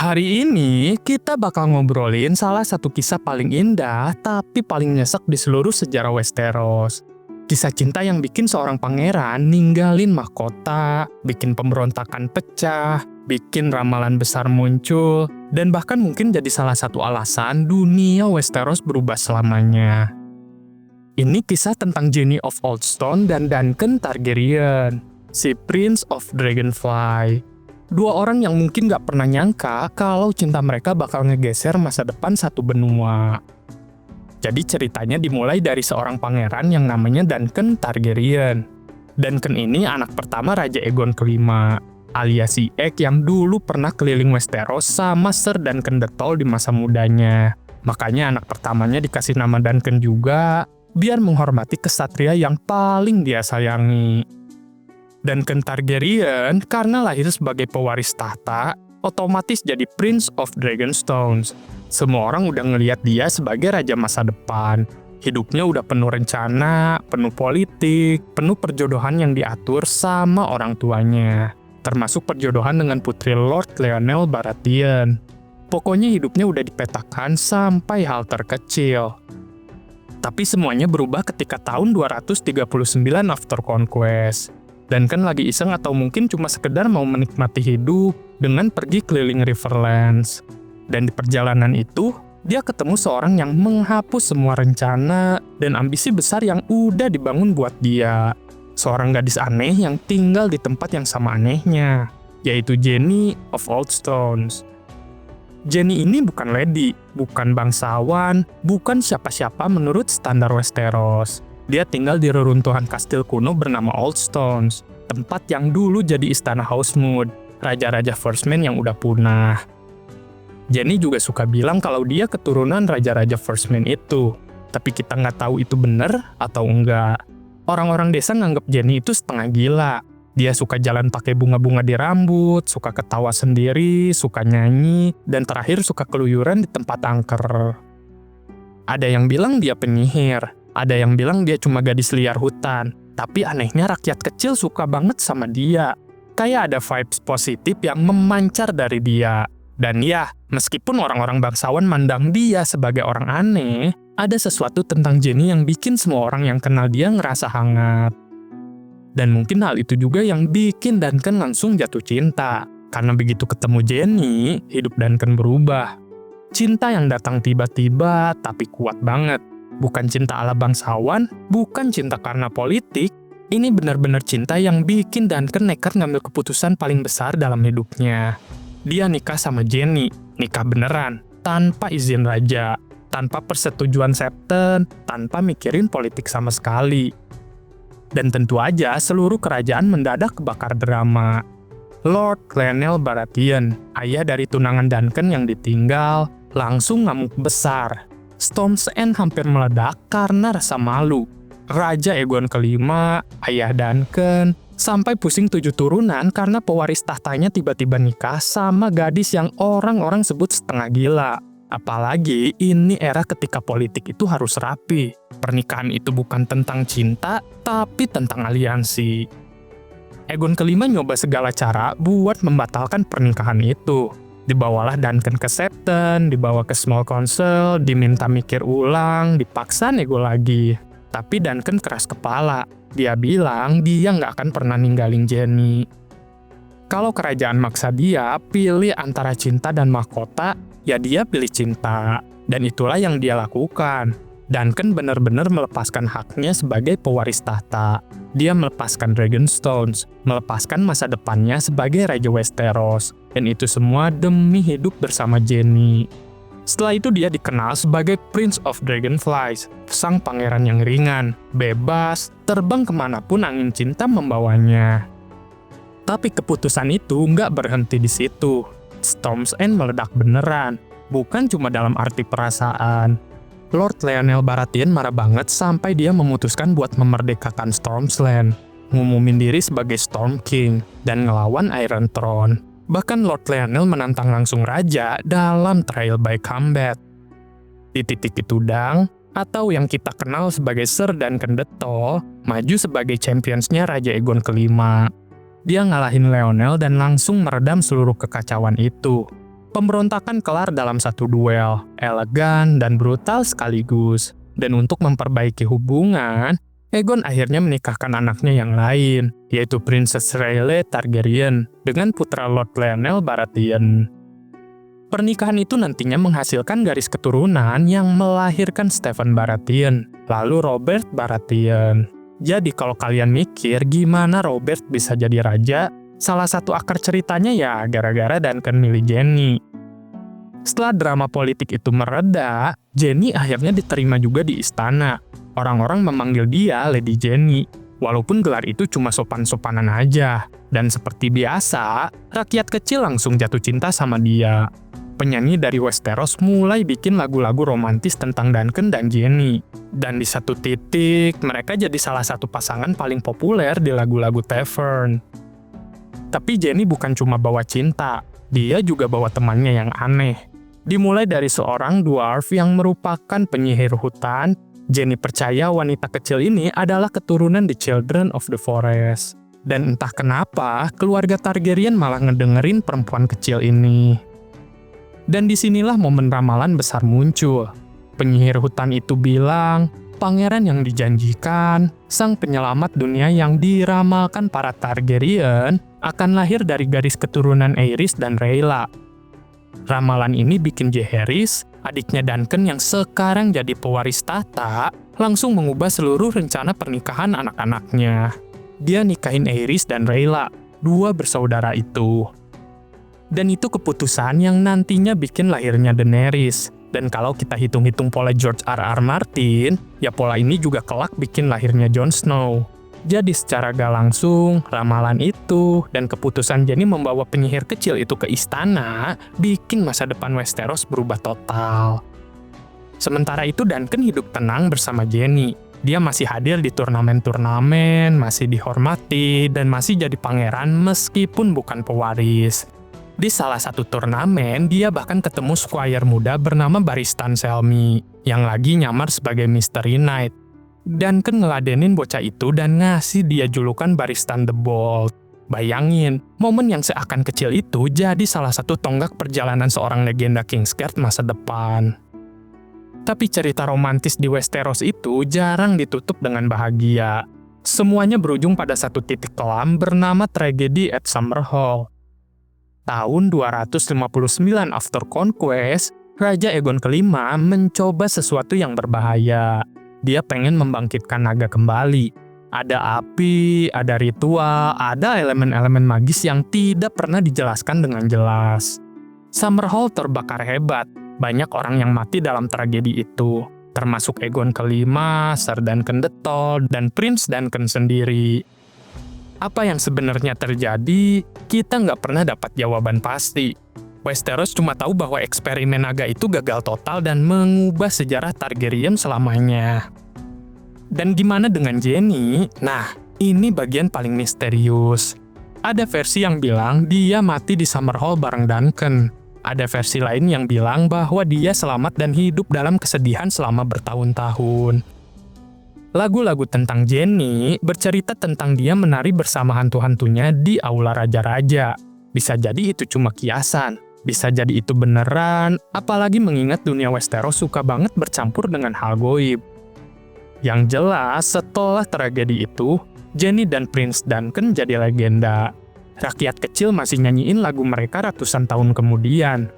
Hari ini kita bakal ngobrolin salah satu kisah paling indah tapi paling nyesek di seluruh sejarah Westeros. Kisah cinta yang bikin seorang pangeran ninggalin mahkota, bikin pemberontakan pecah, bikin ramalan besar muncul, dan bahkan mungkin jadi salah satu alasan dunia Westeros berubah selamanya. Ini kisah tentang Jaime of Oldstone dan Duncan Targaryen, si Prince of Dragonfly. Dua orang yang mungkin gak pernah nyangka kalau cinta mereka bakal ngegeser masa depan satu benua. Jadi ceritanya dimulai dari seorang pangeran yang namanya Duncan Targaryen. Duncan ini anak pertama Raja Aegon kelima, alias si Egg yang dulu pernah keliling Westeros sama Sir Duncan the Tall di masa mudanya. Makanya anak pertamanya dikasih nama Duncan juga, biar menghormati kesatria yang paling dia sayangi. Duncan Targaryen karena lahir sebagai pewaris tahta, otomatis jadi Prince of Dragonstones. Semua orang udah ngelihat dia sebagai raja masa depan. Hidupnya udah penuh rencana, penuh politik, penuh perjodohan yang diatur sama orang tuanya. Termasuk perjodohan dengan putri Lord Lionel Baratheon. Pokoknya hidupnya udah dipetakan sampai hal terkecil. Tapi semuanya berubah ketika tahun 239 after conquest. Duncan lagi iseng atau mungkin cuma sekedar mau menikmati hidup dengan pergi keliling Riverlands. Dan di perjalanan itu, dia ketemu seorang yang menghapus semua rencana dan ambisi besar yang udah dibangun buat dia. Seorang gadis aneh yang tinggal di tempat yang sama anehnya, yaitu Jaime of Oldstones. Jaime ini bukan lady, bukan bangsawan, bukan siapa-siapa menurut standar Westeros. Dia tinggal di reruntuhan kastil kuno bernama Oldstones, tempat yang dulu jadi istana Housemood, raja-raja First Man yang udah punah. Jaime juga suka bilang kalau dia keturunan raja-raja First Man itu, tapi kita nggak tahu itu bener atau enggak. Orang-orang desa nganggep Jaime itu setengah gila. Dia suka jalan pakai bunga-bunga di rambut, suka ketawa sendiri, suka nyanyi, dan terakhir suka keluyuran di tempat angker. Ada yang bilang dia penyihir, ada yang bilang dia cuma gadis liar hutan, tapi anehnya rakyat kecil suka banget sama dia. Kayak ada vibes positif yang memancar dari dia. Dan ya, meskipun orang-orang bangsawan mandang dia sebagai orang aneh, ada sesuatu tentang Jaime yang bikin semua orang yang kenal dia ngerasa hangat. Dan mungkin hal itu juga yang bikin Duncan langsung jatuh cinta. Karena begitu ketemu Jaime, hidup Duncan berubah. Cinta yang datang tiba-tiba, tapi kuat banget. Bukan cinta ala bangsawan, bukan cinta karena politik. Ini benar-benar cinta yang bikin Duncan nekat ngambil keputusan paling besar dalam hidupnya. Dia nikah sama Jaime, nikah beneran, tanpa izin raja, tanpa persetujuan Septon, tanpa mikirin politik sama sekali. Dan tentu aja seluruh kerajaan mendadak kebakar drama. Lord Lionel Baratheon, ayah dari tunangan Duncan yang ditinggal, langsung ngamuk besar. Storm's End hampir meledak karena rasa malu. Raja Aegon kelima, ayah Duncan, sampai pusing 7 turunan karena pewaris tahtanya tiba-tiba nikah sama gadis yang orang-orang sebut setengah gila. Apalagi ini era ketika politik itu harus rapi. Pernikahan itu bukan tentang cinta, tapi tentang aliansi. Aegon kelima nyoba segala cara buat membatalkan pernikahan itu. Dibawalah Duncan ke Septon, dibawa ke Small Council, diminta mikir ulang, dipaksa nego lagi. Tapi Duncan keras kepala. Dia bilang dia nggak akan pernah ninggalin Jaime. Kalau kerajaan maksa dia pilih antara cinta dan mahkota, ya dia pilih cinta. Dan itulah yang dia lakukan. Duncan benar-benar melepaskan haknya sebagai pewaris tahta. Dia melepaskan Dragonstones, melepaskan masa depannya sebagai Raja Westeros. Dan itu semua demi hidup bersama Jaime. Setelah itu dia dikenal sebagai Prince of Dragonflies, sang pangeran yang ringan, bebas, terbang kemanapun angin cinta membawanya. Tapi keputusan itu nggak berhenti di situ. Storm's End meledak beneran, bukan cuma dalam arti perasaan. Lord Lionel Baratheon marah banget sampai dia memutuskan buat memerdekakan Storm's Land, ngumumin diri sebagai Storm King, dan ngelawan Iron Throne. Bahkan Lord Lionel menantang langsung raja dalam trial by combat. Di titik itu Dang, atau yang kita kenal sebagai Sir Duncan the Tall, maju sebagai championsnya Raja Aegon kelima. Dia ngalahin Lionel dan langsung meredam seluruh kekacauan itu. Pemberontakan kelar dalam satu duel, elegan dan brutal sekaligus. Dan untuk memperbaiki hubungan, Aegon akhirnya menikahkan anaknya yang lain, yaitu Princess Rhaelle Targaryen dengan putra Lord Lyanell Baratheon. Pernikahan itu nantinya menghasilkan garis keturunan yang melahirkan Stephen Baratheon, lalu Robert Baratheon. Jadi kalau kalian mikir gimana Robert bisa jadi raja, salah satu akar ceritanya ya gara-gara Duncan milih Jenny. Setelah drama politik itu mereda, Jenny akhirnya diterima juga di istana. Orang-orang memanggil dia Lady Jenny, walaupun gelar itu cuma sopan-sopanan aja. Dan seperti biasa, rakyat kecil langsung jatuh cinta sama dia. Penyanyi dari Westeros mulai bikin lagu-lagu romantis tentang Duncan dan Jenny. Dan di satu titik, mereka jadi salah satu pasangan paling populer di lagu-lagu tavern. Tapi Jenny bukan cuma bawa cinta, dia juga bawa temannya yang aneh. Dimulai dari seorang dwarf yang merupakan penyihir hutan, Jenny percaya wanita kecil ini adalah keturunan The Children of the Forest. Dan entah kenapa, keluarga Targaryen malah ngedengerin perempuan kecil ini. Dan disinilah momen ramalan besar muncul. Penyihir hutan itu bilang, pangeran yang dijanjikan, sang penyelamat dunia yang diramalkan para Targaryen, akan lahir dari garis keturunan Aerys dan Rhaella. Ramalan ini bikin Jaehaerys, adiknya Duncan yang sekarang jadi pewaris tahta, langsung mengubah seluruh rencana pernikahan anak-anaknya. Dia nikahin Aerys dan Rhaella, dua bersaudara itu. Dan itu keputusan yang nantinya bikin lahirnya Daenerys. Dan kalau kita hitung-hitung pola George R.R. Martin, ya pola ini juga kelak bikin lahirnya Jon Snow. Jadi secara gak langsung, ramalan itu dan keputusan Jenny membawa penyihir kecil itu ke istana bikin masa depan Westeros berubah total. Sementara itu Duncan hidup tenang bersama Jenny. Dia masih hadir di turnamen-turnamen, masih dihormati, dan masih jadi pangeran meskipun bukan pewaris. Di salah satu turnamen, dia bahkan ketemu squire muda bernama Barristan Selmy, yang lagi nyamar sebagai Mystery Knight. Duncan ngeladenin bocah itu dan ngasih dia julukan Barristan the Bold. Bayangin, momen yang seakan kecil itu jadi salah satu tonggak perjalanan seorang legenda Kingsguard masa depan. Tapi cerita romantis di Westeros itu jarang ditutup dengan bahagia. Semuanya berujung pada satu titik kelam bernama tragedi at Summerhall. Tahun 259 after conquest, Raja Aegon kelima mencoba sesuatu yang berbahaya. Dia pengen membangkitkan naga kembali. Ada api, ada ritual, ada elemen-elemen magis yang tidak pernah dijelaskan dengan jelas. Summerhall terbakar hebat. Banyak orang yang mati dalam tragedi itu, termasuk Aegon kelima, Sir Duncan the Tall, dan Prince Duncan sendiri. Apa yang sebenarnya terjadi, kita nggak pernah dapat jawaban pasti. Westeros cuma tahu bahwa eksperimen naga itu gagal total dan mengubah sejarah Targaryen selamanya. Dan gimana dengan Jenny? Nah, ini bagian paling misterius. Ada versi yang bilang dia mati di Summerhall bareng Duncan. Ada versi lain yang bilang bahwa dia selamat dan hidup dalam kesedihan selama bertahun-tahun. Lagu-lagu tentang Jenny bercerita tentang dia menari bersama hantu-hantunya di Aula Raja-Raja. Bisa jadi itu cuma kiasan. Bisa jadi itu beneran, apalagi mengingat dunia Westeros suka banget bercampur dengan hal goib. Yang jelas, setelah tragedi itu, Jenny dan Prince Duncan jadi legenda. Rakyat kecil masih nyanyiin lagu mereka ratusan tahun kemudian.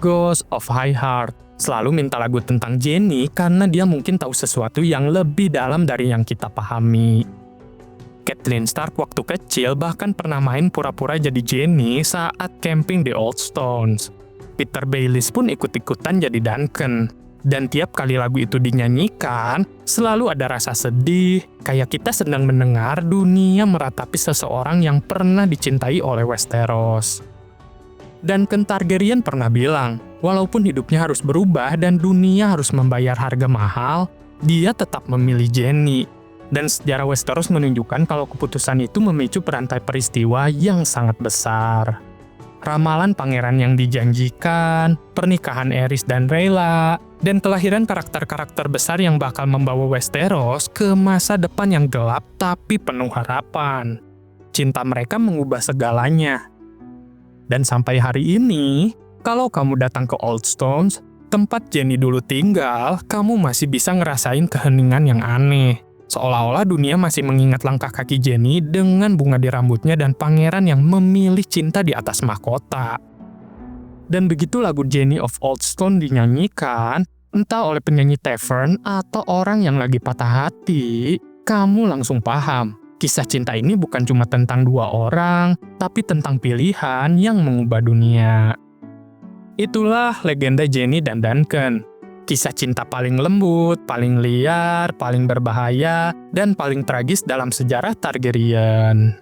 Ghost of High Heart selalu minta lagu tentang Jenny karena dia mungkin tahu sesuatu yang lebih dalam dari yang kita pahami. Catelyn Stark waktu kecil bahkan pernah main pura-pura jadi Jenny saat camping di Old Stones. Peter Baelish pun ikut-ikutan jadi Duncan. Dan tiap kali lagu itu dinyanyikan, selalu ada rasa sedih, kayak kita sedang mendengar dunia meratapi seseorang yang pernah dicintai oleh Westeros. Duncan Targaryen pernah bilang, walaupun hidupnya harus berubah dan dunia harus membayar harga mahal, dia tetap memilih Jenny. Dan sejarah Westeros menunjukkan kalau keputusan itu memicu perantai peristiwa yang sangat besar. Ramalan pangeran yang dijanjikan, pernikahan Aerys dan Rhaella, dan kelahiran karakter-karakter besar yang bakal membawa Westeros ke masa depan yang gelap tapi penuh harapan. Cinta mereka mengubah segalanya. Dan sampai hari ini, Kalau kamu datang ke Old Stones, tempat Jenny dulu tinggal, kamu masih bisa ngerasain keheningan yang aneh. Seolah-olah dunia masih mengingat langkah kaki Jenny dengan bunga di rambutnya dan pangeran yang memilih cinta di atas mahkota. Dan begitu lagu Jenny of Old Stone dinyanyikan, entah oleh penyanyi tavern atau orang yang lagi patah hati, kamu langsung paham. Kisah cinta ini bukan cuma tentang dua orang, tapi tentang pilihan yang mengubah dunia. Itulah legenda Jenny dan Duncan. Kisah cinta paling lembut, paling liar, paling berbahaya, dan paling tragis dalam sejarah Targaryen.